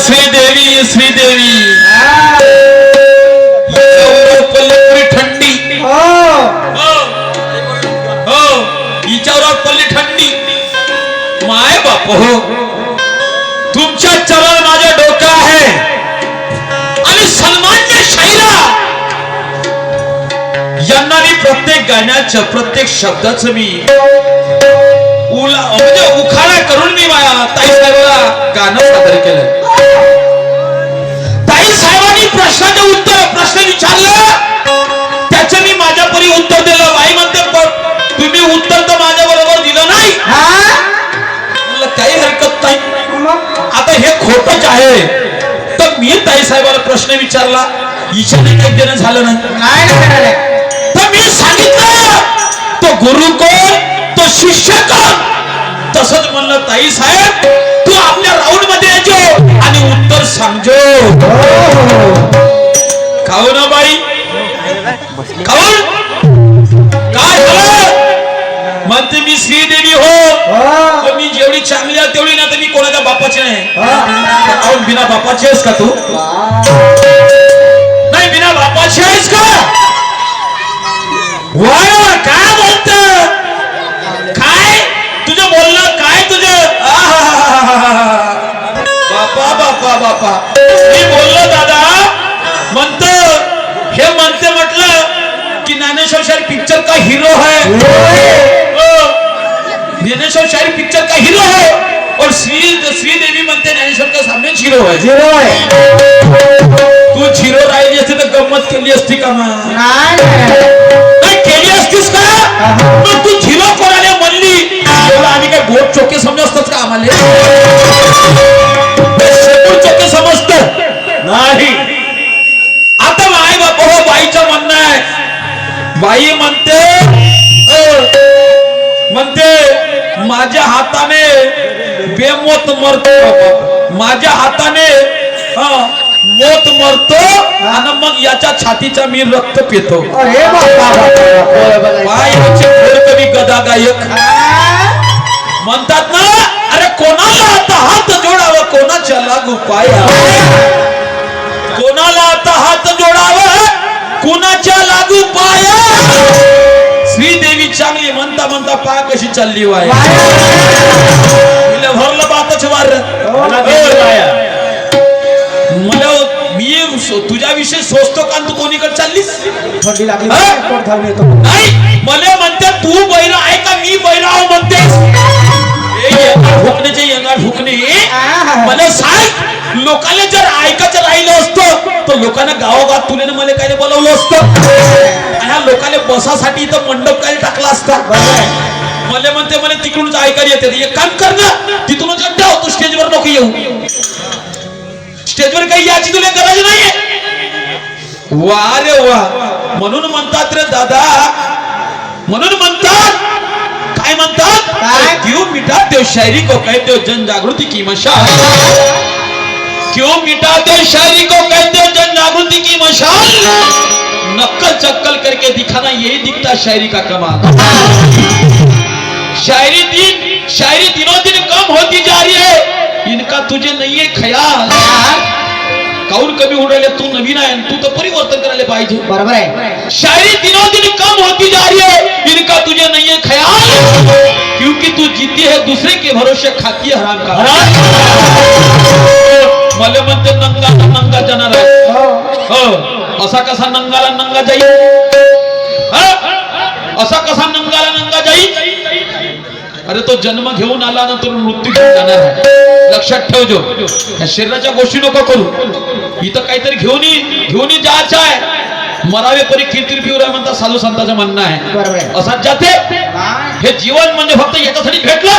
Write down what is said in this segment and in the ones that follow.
श्रीदेवी श्रीदेवी पल्ली थंडी हो हिच्यावर पल्ली थंडी माय बाप हो तुमच्या चरण माझ्या डोकं आहे आणि सन्मान्य शाहिरा यांना मी प्रत्येक गाण्याचं प्रत्येक शब्दाचं मी म्हणजे उखाणा करून मी ताई साहेबांना गाणं सादर केलं. ताई साहेबांनी प्रश्न विचारलं त्याचं मी माझ्या परी उत्तर दिलं. बाई म्हणते तुम्ही उत्तर तर माझ्या बरोबर दिलं नाही. मला काही हरकत नाही. आता हे खोटच आहे तर मी ताई साहेबाला प्रश्न विचारला हिच्याने काही देणं झालं नाही. तर मी सांगितलं तो गुरु कोण तो शिष्य कोण. तसंच म्हणलं ताई साहेब तू आपल्या राऊंड मध्ये यायचो आणि उत्तर सांगजो. खाऊ ना बाई खाऊन काय झालं म्हणते मी श्रीदेवी हो मी जेवढी चांगली आहे तेवढी ना तर मी कोणाच्या बापाची नाही. बिना बापाची आहेस का तू नाही बिना बापाची आहेस का वा काय बोलत काय तुझं बोलणं काय तुझं बापा बापा बापा मी बोललो दादा म्हणत हे म्हणते म्हटलं की ज्ञानेश्वर शाहीर पिक्चर का हीरो है. ज्ञानेश्वर शाहीर पिक्चर का हीरो है और श्रीदेवी म्हणते ज्ञानेश्वर का सामने झिरो है. तू झिरो राहिली असती तर गंमत केली असती का नाही केली असतीस का. मग तू झिरो कोणाला म्हणली आम्ही काय गोट चोके समजतात का आम्हाला चोके समजत नाही. आता माय बाप हो बाईचं म्हणणं आहे. बाई म्हणते माझ्या हाताने बेमोत मरतो माझ्या हाताने मोत मरतो आणि मग याच्या छातीचा मी रक्त पितो. कवी गदा गायक म्हणतात ना अरे कोणाला आता हात जोडावा कोणाच्या लागू पाया. कोणाला आता हात जोडावा कोणाच्या लागू पाया. श्रीदेवी चांगली म्हणता म्हणता पा कशी चालली वाय भरलं बातच वार. मला मी तुझ्याविषयी सोचतो का तू कोणीकडे चाललीस नाही. मला म्हणते तू बैरा आहे का मी बैरा म्हणतेस भुकण्याचे येणार भुकणे. मला सांग लोकांना जर ऐकायचं राहिलं असतं तर लोकांना गावोगाव तुले मला काय बोलवलं असतं ह्या लोकांना बसासाठी इथं मंडप काय टाकला असता. मला म्हणते मला तिकडूनच ऐकायला येते. एक काम कर ना तिथूनच अड्डा होतो स्टेजवर नको येऊ. स्टेजवर काही याची तुला गरज नाहीये. वा रे वा म्हणून म्हणतात रे दादा म्हणून म्हणतात काय म्हणतात क्यों मिटाते हो शायरी को कहते हो जन जागृति की मशाल. क्यों मिटाते हो शायरी को कहते हो जन जागृति की मशाल. नक्कल चक्कल करके दिखाना यही दिखता शायरी का कमाल. शायरी दिनों दिन कम होती जा रही है इनका तुझे नहीं है ख्याल. काऊन कमी होऊन राहिले तू नवीन आहे तू तर परिवर्तन करायला पाहिजे. बरोबर आहे. शायरी दिनों दिन कम होती जा रही है इनका तुझे नहीं है ख्याल. क्योंकि तू जीती है दूसरे के भरोसे खाती है हराम का मला म्हणते नंगा नंगा जाणार आहे. असा कसा नंगाला नंगा जाईल असा कसा नंगाला नंगा जाईल. अरे तो जन्म घेऊन आला ना तो मृत्यू घेऊन जाणार आहे. लक्षात ठेव जो ह्या शरीराच्या गोष्टी नको करू. इथं काहीतरी घेऊन जायचं आहे. मरावे परी कीर्ती पिवरा म्हणता साधू संतांचं म्हणणं आहे. असाच जाते हे जीवन म्हणजे फक्त याच्यासाठी भेटलं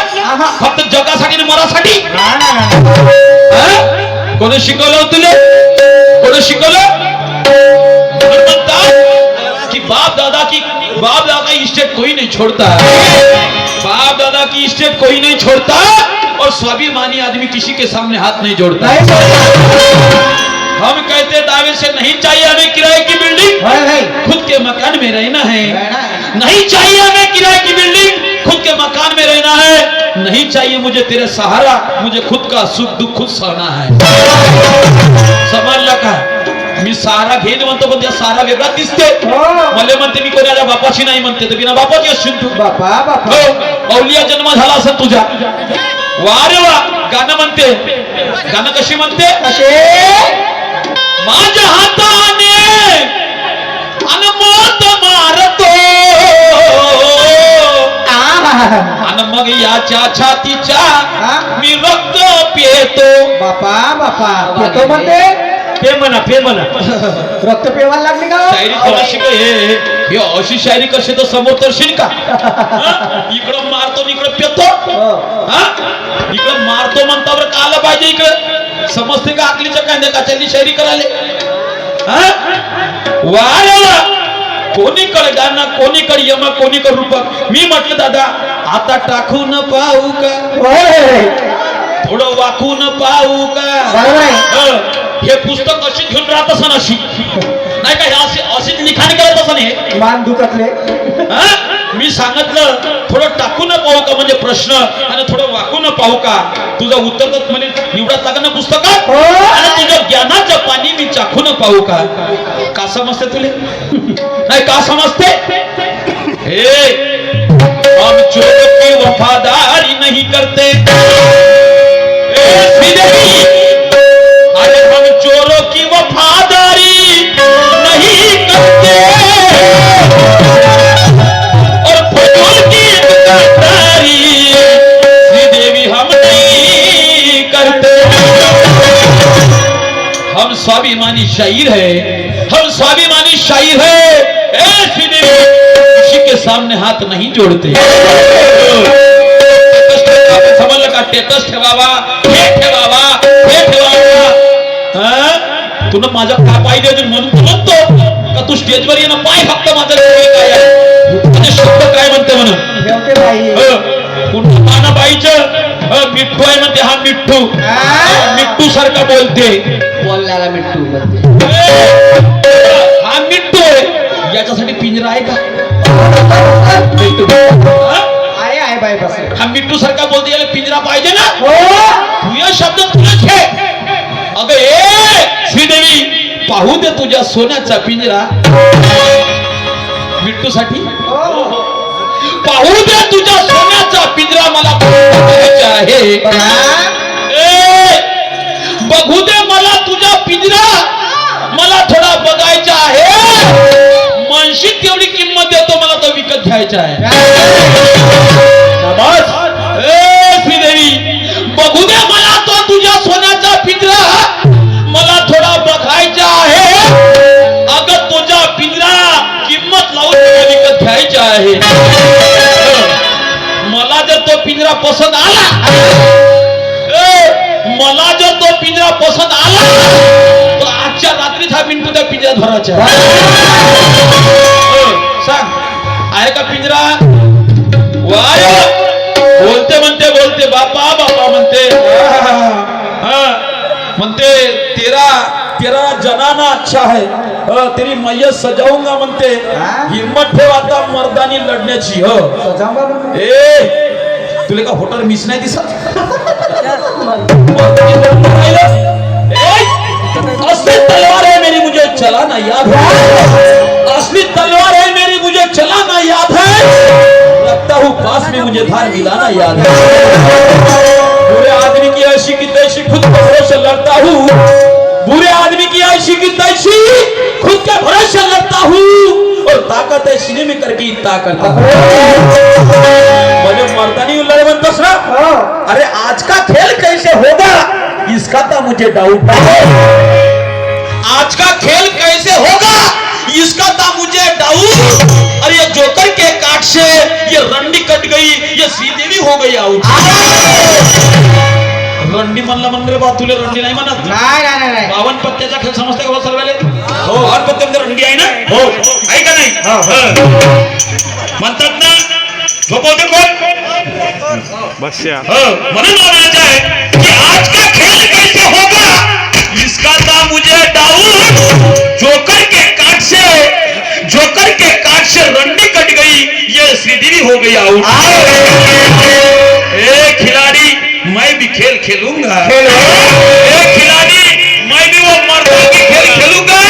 फक्त जगासाठी मरासाठी. कोणी शिकवलं तुला कोणी शिकवलं कि बाप दादा की इस्टेट कोई नहीं छोड़ता. बाप दादा की इस्टेट कोई नहीं छोड़ता और स्वाभिमानी आदमी किसी के सामने हाथ नहीं जोड़ता. हम कहते दावे से नहीं चाहिए हमें किराए की बिल्डिंग खुद के मकान में रहना है. नहीं चाहिए हमें किराए की बिल्डिंग खुद के मकान में रहना है. नहीं चाहिए मुझे तेरे सहारा, मुझे खुद का सुख दुःख खुद सहना है. समजलं का? मी सहारा घेईन म्हणतो पण त्या सहारा वेगळा दिसते. मला म्हणते मी कोणाच्या बापाची नाही म्हणते, तर बिना बापाची असशील तू. हो, अवलिया जन्म झाला असं तुझा. वा रे वा. गाणं म्हणते. गाणं कशी म्हणते? माझ्या हाताने अनमोत मारतो आणि मग याच्या छातीच्या मी रक्त पितो. बापा पितो म्हणते. पे म्हणा रक्त पेवायला लागली का? शायरी थोडा शिक. हे अशी शायरी कशी तर समोर तरशील का? इकडं मारतो इकडं पेतो. इकडं मारतो म्हणता बरं का आलं पाहिजे इकडं. समजते का आकलीच्या कांद्या काचाली शायरी करायला? वा कोणीकडे गाणं, कोणीकडे यम, कोणीकडे रूपक. मी म्हटलं दादा आता टाकून पाहू का, थोडं वाकून पाहू का? हे पुस्तक अशी घेऊन राहत असं अशी नाही का? अशीच लिखाण करत असं नाही. मान दुखतले. मी सांगितलं थोडं टाकून पाहू का म्हणजे प्रश्न, आणि थोडं वाकून पाहू का. तुझं उत्तर तर म्हणजे निवडत लागलं पुस्तकात. आणि तुझं ज्ञानाचं पाणी मी चाखून पाहू का. का समजते तुले? नाही का समजते? हम चोरों की वफादारी नहीं करते. अरे हम चोरों की वफादारी नहीं करते और फजूल की दुकानदारी श्रीदेवी हम नहीं करते. हम स्वाभिमानी शायर है, हम स्वाभिमानी शायर है. श्रीदेवी किसी के सामने हाथ नहीं जोड़ते. समजलं का? टेटस ठेवावा, हे ठेवावा, हे ठेवावा. तुला माझा का पाहिजे अजून म्हणून म्हणतो का तू स्टेजवर ये ना पाय फक्त माझं काय आहे शब्द काय म्हणते म्हणून पुन्हा बाईचं मिठ्ठू आहे म्हणते. हा मिठ्ठू मिठ्ठू सारखा बोलते. बोलण्याला मिठ्ठू. हा मिठ्ठू आहे. याच्यासाठी पिंजरा आहे का? आहे बाय बस. हा मिठ्ठू सारखा बोलते, याला पिंजरा पाहिजे ना. तुझ्या शब्द तुझेच आहे. अगं श्रीदेवी पाहू दे तुझ्या सोन्याचा पिंजरा. मिठ्ठू साठी पाहू दे तुझ्या सोन्याचा पिंजरा मला बघायचा आहे. बघू दे मला तुझा पिंजरा, मला थोडा बघायचा आहे. मनशी तेवढी किंमत देतो, मला तो विकत घ्यायचा आहे. श्रीदेवी बघू दे मला तो तुझ्या सोन्याचा पिंजरा, मला थोडा बघायचा आहे. अगं तुझा पिंजरा किंमत लावून विकत घ्यायचा आहे. मला जर तो पिंजरा पसंत आला, मला जर तो पिंजरा पसंत आला तर आजच्या रात्रीच हा मिनिटू त्या पिंजऱ्यात भरायचा. सांग आहे का पिंजरा? वाय बोलते म्हणते, बोलते बापा बापा म्हणते. म्हणते तेरा तेरा जनाना अच्छा है, तेरी मैयत सजाऊंगा म्हणते. हिम्मत ठेव आता मर्दानी लढण्याची. तुला का होटर मिस नाही दिसत? असली तलवार है मेरी मुझे चलाना याद है. असली तलवार है मेरी मुझे चलाना याद है. लगता हूँ पास में मुझे धार मिलाना याद है. बुरे आदमी की ऐसी की तैसी खुद को भरोसे लड़ता हूँ. बुरे आदमी की ऐसी की तैसी खुद के भरोसे लड़ता हूँ. और ताकत है सीने में करके ताकत. मुझे मर्दानी लड़ बनतोस ना. अरे आज का खेल कैसे होगा इसका तो मुझे डाउट है. आज का खेल कैसे होगा इसका था मुझे डाउट. अरे ये जोकर के काट से ये रंडी कट गई, ये श्रीदेवी हो गई आउट. रंडी म्हणला म्हणले बा, तुले रंडी नाही म्हणत. नाही 52 पत्त्याचा खेळ समजते का सर्वाले? हो, 52 पत्त्यामध्ये रंडी आहे ना. हो आहे का नाही? म्हणतात ना झोपवते कोण? बस्या. म्हणून म्हणायचं आहे की आज का खेल कैसे होगा इसका था मुझे डाउट. जोकर के काट से रंडी कट गई, ये श्रीदेवी हो गई आउट. एक खेल खेलूंगा ए खिलाड़ी, मैं भी वो मर्दानी खेल खेलूंगा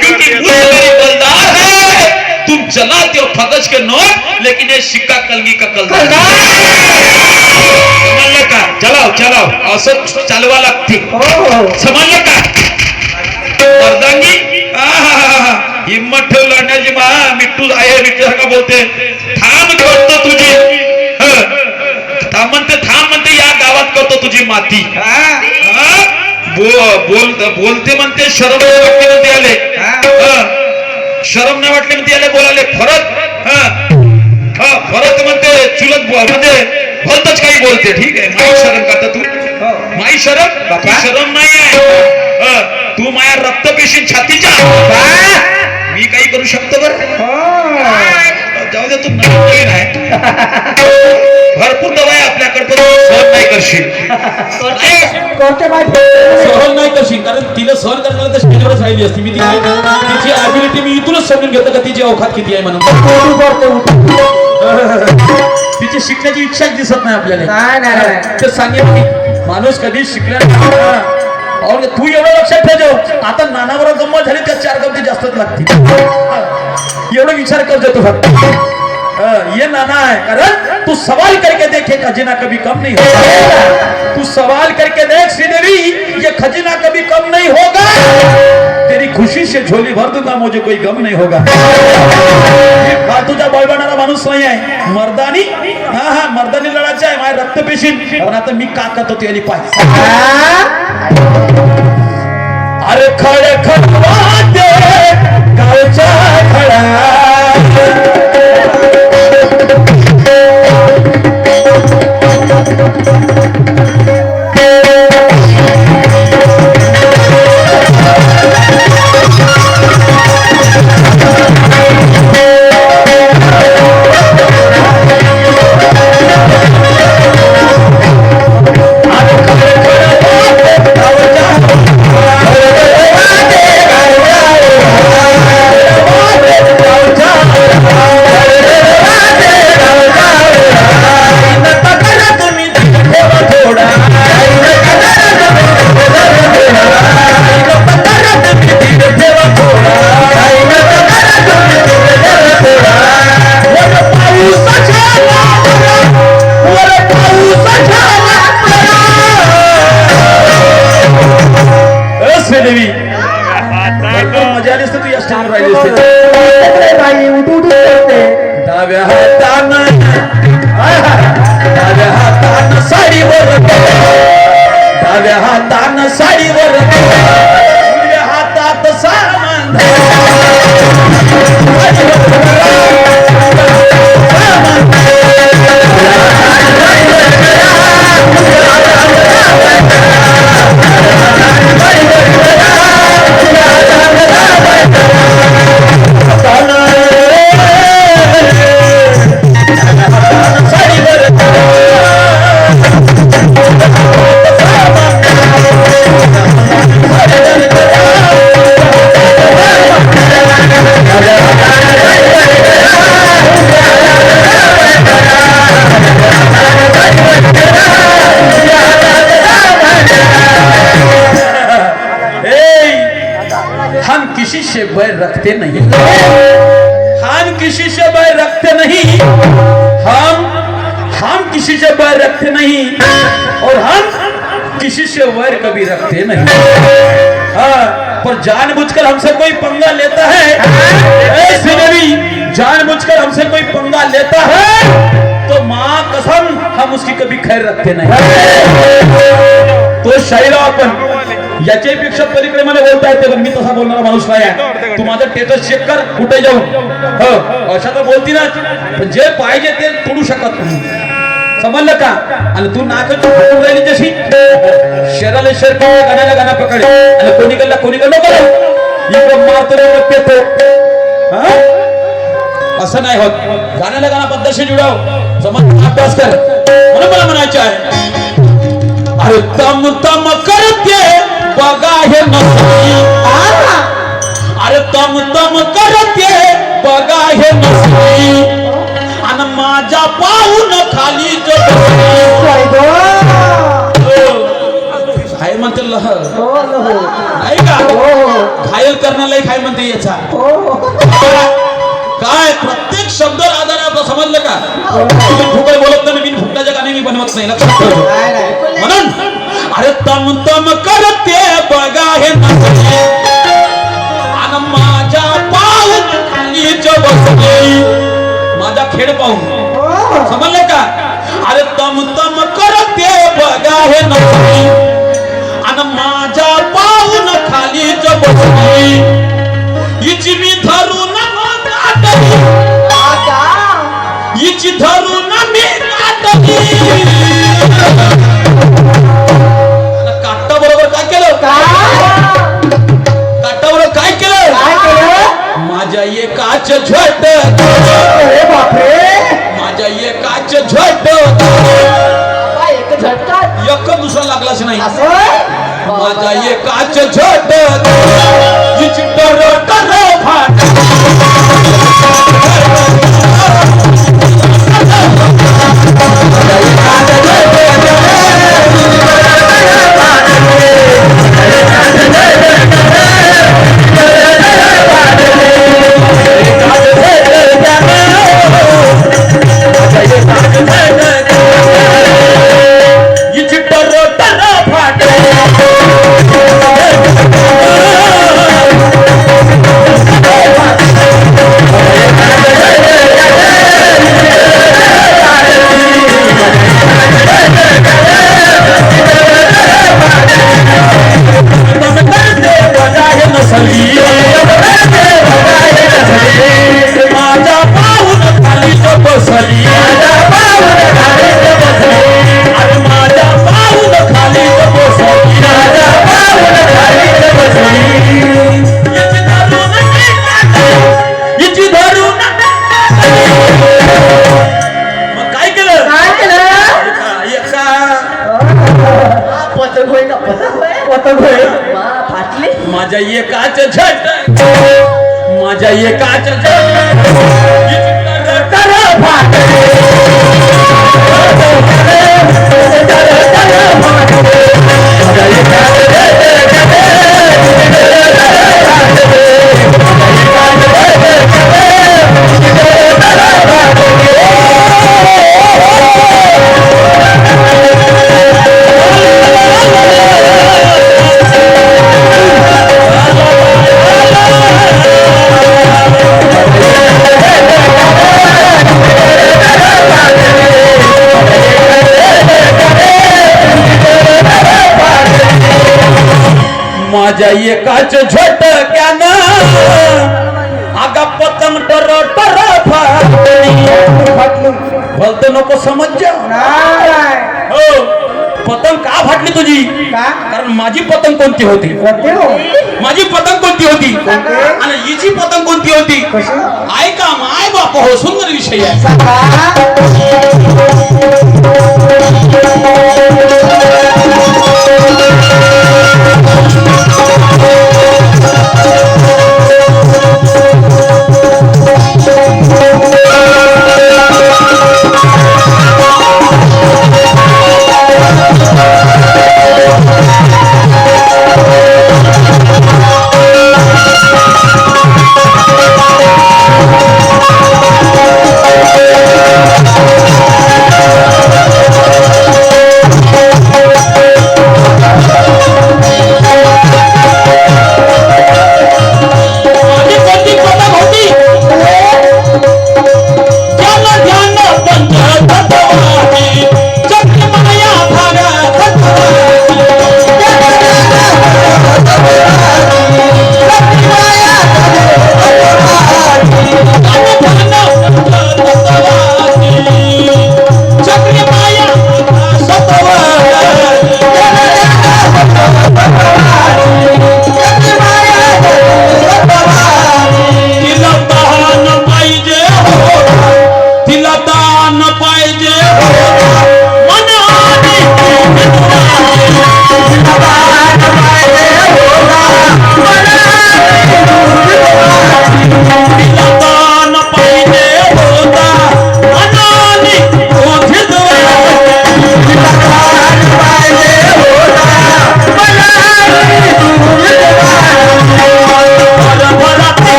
क्योंकि मुझ मेरी बलदार है। तुम चलाते हो फगज के नोट, लेकिन ये सिक्का कलगी का कलदार। समजलं का? चलाव चलाव असं चालवा लागते, समजलं का? मर्दांगी हिम्मत ठेव लढण्याची मा मिट्टू आहे मिट्टूसारखा बोलते, थांब करतो तुझी थांब म्हणते या गावात करतो तुझी माती बोलते म्हणते शरम नाही वाटली म्हणते आले शरम नाही वाटली म्हणते आले बोलाले फरक फरक म्हणते चुलत म्हणते भलतच काही बोलते. ठीक आहे, माई शरम करता तू माई शरम नाही आहे. तू माझ्या रक्तपेशी छातीच्या मी काही करू शकतो बरं. जाऊ दे, तू नवीन आहे, भरपूर दवा आहे आपल्याकडे, पण सहन नाही करशील. सहन नाही करशील, कारण तिला सहन करण्याला तर स्टेजवरच राहिली असती. मी तिची ॲबिलिटी मी इथूनच समजून घेतो का तिची अवकात किती आहे म्हणून. तिची शिकण्याची इच्छाच दिसत नाही आपल्याला. ते सांगेल माणूस कधी शिकल्या और तू एवढं लक्षात ठेव, आता नानावर गंमत झाली त्या 4 गमती जास्तच लागतील. एवढं विचार करतो तू फक्त ये नाना है, कारण तू सवाल करके देखे खजीना कभी कम नहीं होगा. तू सवाल करके देख श्रीदेवी, ये खजीना कभी कम नहीं होगा. तेरी खुशी से झोली भर दूंगा, मुझे कोई गम नहीं होगा. फालतूचा बळबळणारा माणूस नाही आहे. मर्दानी मर्दानी लढायचं आहे माझ्या रक्तपेशी. पण आता मी का करतो ते पाहिजे. अरे खडे खडवाते गावच्या खडा मजा आली असते तू या स्टेजवर राहिली असते. डाव्या हातानं साडीवर, डाव्या हातानं साडीवर, उजव्या हातात सामान. किसी से बैर रखते नहीं, हम किसी से बैर रखते नहीं, हम किसी से बैर रखते नहीं, और हम किसी से वैर कभी रखते नहीं. पर जानबूझकर हमसे कोई पंगा लेता है, ऐसे भी जानबूझकर हमसे कोई पंगा लेता है तो मां कसम हम उसकी कभी खैर रखते नहीं. तो शायरा आपण याच्यापेक्षा पलीकडे मला बोलता येते, पण मी तसा बोलणारा माणूस नाही आहे. तू माझं स्टेटस चेक कर कुठे जाऊन, अशा तर बोलती ना, पण जे पाहिजे ते तोडू शकत नाही. समजलं का? आणि तू नाकच फुटून राहिली जशी शराले शर गाण्याला गाणं पकडे आणि कोणी नको इकडं मारतो पेतो. असं नाही होत. गाण्याला गाणं पद्धतशीर जुडाव, समज अभ्यास कर. म्हणून मला म्हणायचं आहे, अरे तम तम करते बघा हे नसली, अरे तम तम करते बघा हे नसली, आणि माझ्या पाहून खाली जो लह हो हो नाही का घायल करण्यालाही काय म्हणते याचा हो काय प्रत्येक शब्द आधार आपलं समजलं का फुकट बोलत नाही बिन फुकटाच्या गाणी मी बनवत नाही लक्षात ठेव नाही नाही म्हणून अरे तम तम करते बघा हे नसले आणि माझ्या पाऊन खालीच बसले माझा खेळ पाहून समजलं का अरे तम तम करते बघा हे नसले आणि माझ्या पाऊन खालीच बसले हिची मी धरून हिची धरून मी काटा बरोबर काय केलं काटा बरोबर काय केलं माझ्या एकाच झट माझ्या एकाच झट एक झटका एक दुसरा लागलाच नाही असं माझा एकाच झट हिची टर टर फाट माझ्या एकाच झट माझ्या एकाच झट माझ्या एकाच झटक्यानं आगा पतंग टर टर फाटली बोलतो नको समज हो पतंग का फाटली तुझी कारण माझी पतंग कोणती होती माझी पतंग कोणती होती आणि हिची पतंग कोणती होती ऐका माय बाप हो सुंदर विषय आहे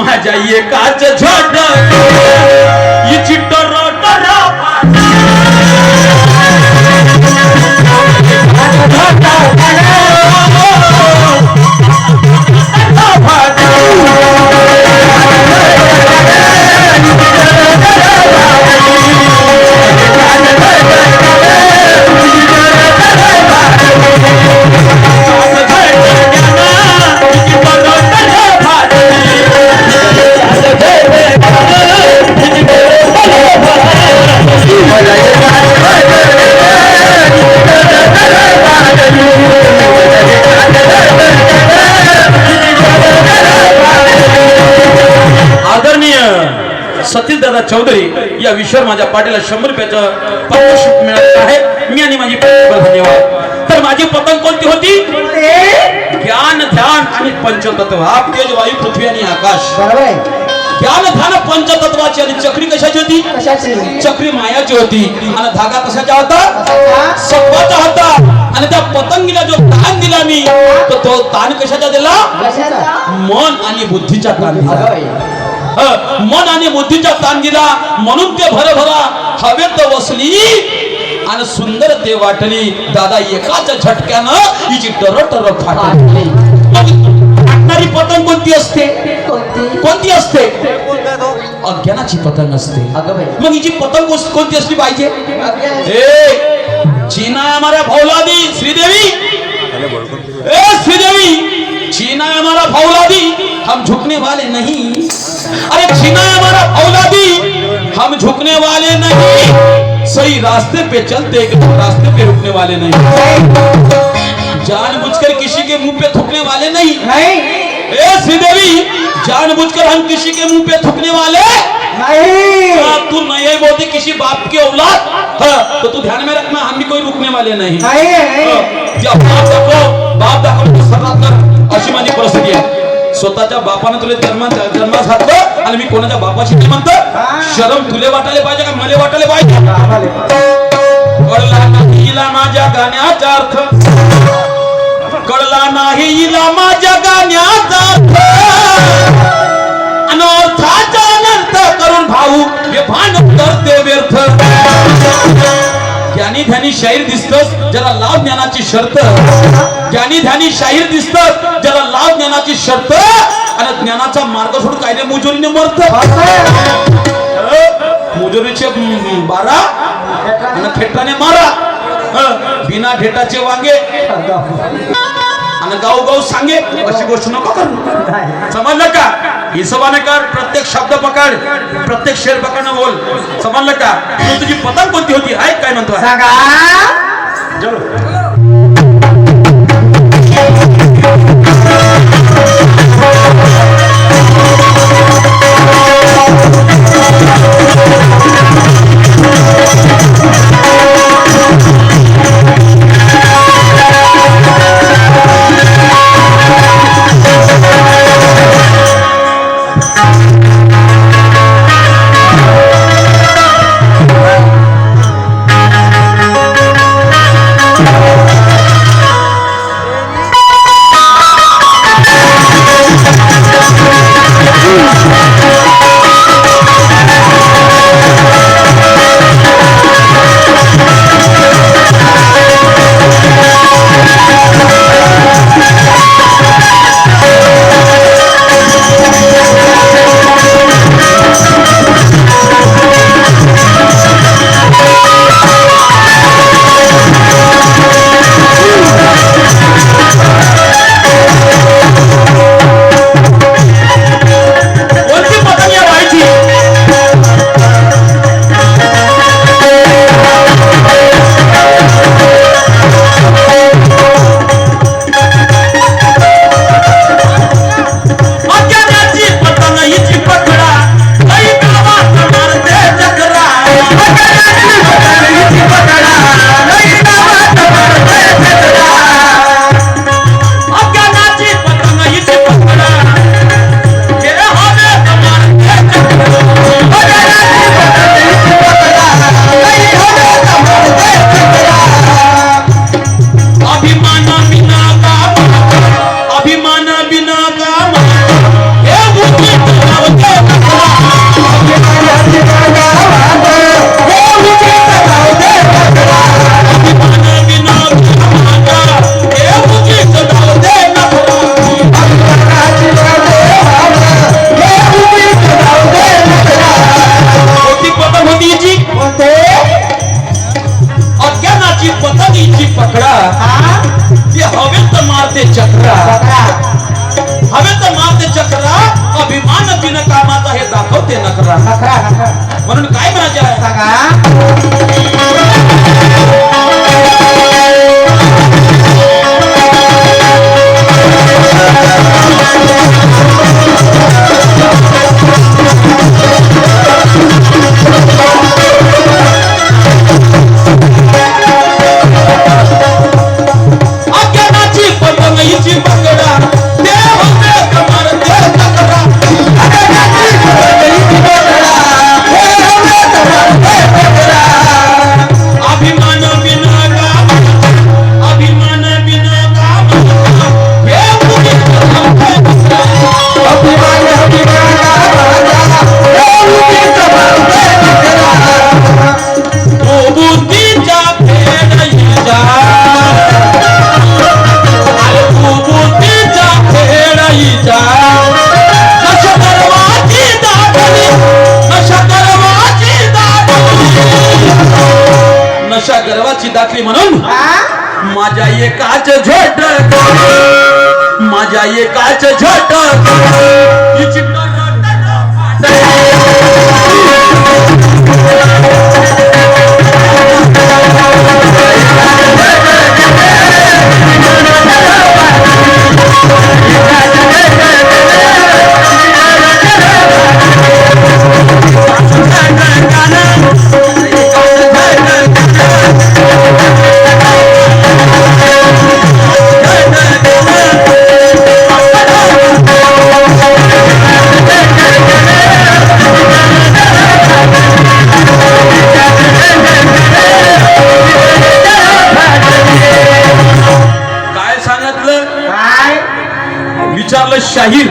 माझ्या एकाच झट हिची सतीशदादा चौधरी या विषयावर माझ्या पाठीला 100 रुपयाचं पारितोषिक मिळालं आहे. मी आणि माझी पत्नी धन्यवाद. तर माझी पतंग कोणती होती? ज्ञान ध्यान आणि पंचतत्व. आप तेज वायू पृथ्वी आणि आकाश. बरोबर आहे. ज्ञान ध्यान पंचतत्वाची. आणि चक्री कशाची होती? कशाची? चक्री मायाची होती. आणि धागा कशाचा होता? कशाचा? सत्वाचा होता. आणि त्या पतंगीला जो ताण दिला मी, तर तो ताण कशाचा दिला? कशाचा? मन आणि बुद्धीचा ताण दिला. अगं बाई. मन आणि बुद्धीचा ताण दिला. म्हणून ते भरभरा हवेत बसली आणि सुंदर ते वाटली. दादा एकाच झटक्यानं हिची टर फाटली. फाटणारी पतंग कोणती असते? कोणती? कोणती असते? अज्ञानाची पतंग असते. अगं बाई. मग हिची पतंग कोणती असली पाहिजे? अगं. ए चीना हमारा फौलादी श्रीदेवी. ए श्रीदेवी, चीना हमारा फौलादी, हम झुकने वाले नहीं. अरे चीना हमारा फौलादी, हम झुकने वाले नहीं. सही रास्ते पे चलते, रास्ते पे रुकने वाले नहीं. जानबूझकर किसी के मुंह पे थूकने वाले नहीं. ए श्रीदेवी, जानबूझकर हम किसी के मुंह पे थूकने वाले नहीं. तू नहीं बोलती किसी बाप की औलाद. तो तू ध्यान में रखना, हम भी कोई रुकने वाले नहीं. बाप दाखव सर्वात कर अशी माझी परिस्थिती आहे. स्वतःच्या बापाने तुला जन्मास घातलं आणि मी कोणाच्या बापाची नाही म्हणतो. शरम तुले वाटायला पाहिजे का मला वाटायला पाहिजे? कळला नाही हिला माझ्या गाण्याचा अर्थ. कळला नाही हिला माझ्या गाण्याचा अर्थ. अनर्थाचा अनर्थ करून भाऊ हे भांड करते व्यर्थ. ज्ञानी ध्यानी शाहीर दिसतस, जरा लाभ ज्ञानाची शर्त. ज्ञानी ध्यानी शाहीर दिसतस, जरा लाभ ज्ञानाची शर्त. आणि ज्ञानाचा मार्ग सोडून काय नाही मुजोरीने मरत. मुजोरीचे 12 आणि खेटाने मारा. बिना घेटाचे वांगे आणि गाव गाव सांगे अशी गोष्ट नको करू. समजलं का? हिशोबाने कर. प्रत्येक शब्द पकड, प्रत्येक शेर पकडणं बोल. समजलं का? तुझी पतंग कोणती होती? आहे काय म्हणतो? सांगा. होते नखरा. म्हणून काय म्हणायचे आहे सांगा. अज्ञानाची पतंगीची पकडा देव कमार देव तकरा. अभिमान बिना गाम अभिमान बिना गाम हे मुली तो बुद्धीच्या फेडायचा तू बुद्धीच्या फेडायचा नशा करवाची दाटली नशा करवाची दाटली नशा गर्वाची दाखली म्हणून माझ्या एकाच झोट माझ्या एकाच झोट हिची काय सांगितलं काय? विचारलं शाहीर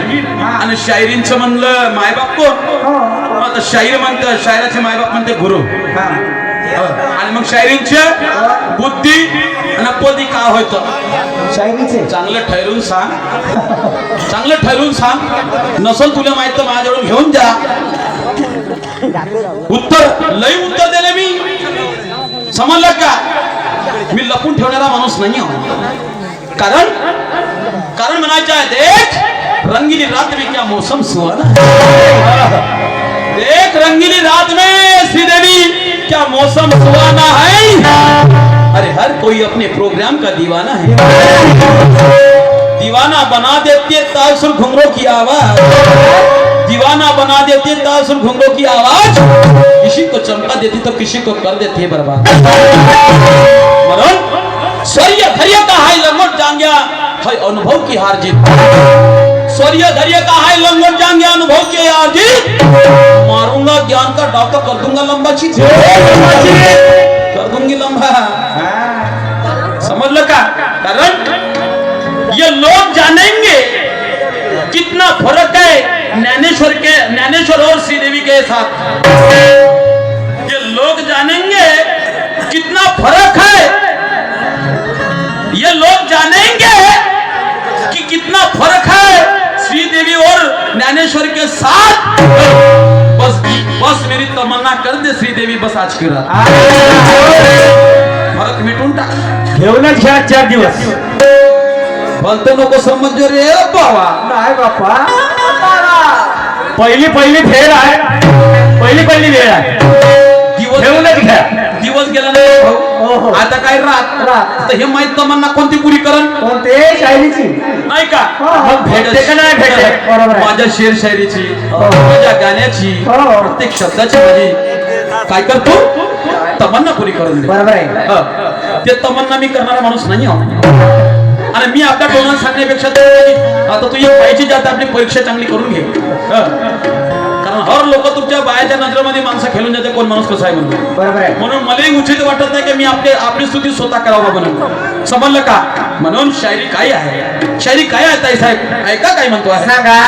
आणि शायरींचं म्हणलं मायबाप कोण आता शाहीर म्हणतं शायराचे मायबाप म्हणते गुरु आणि मग शायरींचे बुद्धी आणि पोती का होतं शायरीचे चांगलं ठरवून सांग चांगलं ठरवून सांग नसल तुला माहित तर माझ्याकडून घेऊन जा उत्तर लई उत्तर दिले मी समजलं का मी लपून ठेवणारा माणूस नाही आहो कारण कारण म्हणायचं आहे देख रंगीली रात में क्या मौसम सुहाना देख रंगीली रात में श्रीदेवी क्या मौसम सुहाना है अरे हर कोई अपने प्रोग्राम का दीवाना है दीवाना बना देती है तासुर घुंघरों की आवाज दीवाना बना देती है तासुर घुंघरों की आवाज किसी को चमका देती तो किसी को कर देती है बर्बाद म्हणून स्वर्य धैर्य का हाय लंगोट जांग्या है अनुभव की हार जीत स्वर्य धैर्य का हाय लंगोट जांग्या अनुभव की हार जीत मारूंगा ज्ञान का डॉक्टर कर दूंगा लंबा चीज कर दूंगी लंबा समझ लो का कारण ये लोग जानेंगे कितना फर्क है ज्ञानेश्वर और श्रीदेवी के साथ ये लोग जानेंगे कितना फर्क है ये लोग जानेंगे कि कितना फर्क है श्रीदेवी और ज्ञानेश्वर के साथ बस बस मेरी तमन्ना कर दे श्रीदेवी बस आज की रात फरक मिटून टाक घेऊनच घ्या 4 दिवस बोलतो नको समजो रे बाबा नाही बाप्पा पहिली भेळ आहे पहिली वेळ आहे दिवस घेऊनच घ्या दिवस गेला नाही हो, हो. भाऊ आता काय रात रात. तर हे माहित तमन्ना कोणती पुरी करण कोणते शायरीची नाही का हो, हो. मग भेटते का नाही भेटते बरोबर आहे. माझ्या शेर शायरीची हो. माझ्या गाण्याची हो. प्रत्येक शब्दाची माझी काय करतो तमन्ना पुरी करून दे बरोबर आहे हं. ते तमन्ना मी करणारा माणूस नाही आहो आणि मी आपल्या टोनात सांगण्यापेक्षा आता तू एक पाहिजे जात आपली परीक्षा चांगली करून घे कारण हर लोक तुमच्या बायाच्या नजरेमध्ये माणसं खेळून जाते कोण माणूस कसा आहे म्हणून बरोबर आहे म्हणून मलाही उचित वाटत नाही की मी आपली स्तुती स्वतः करावा म्हणून समजलं का म्हणून शायरी काय आहे शायरी काय आहे ताई साहेब ऐका काय म्हणतो आहे सांगा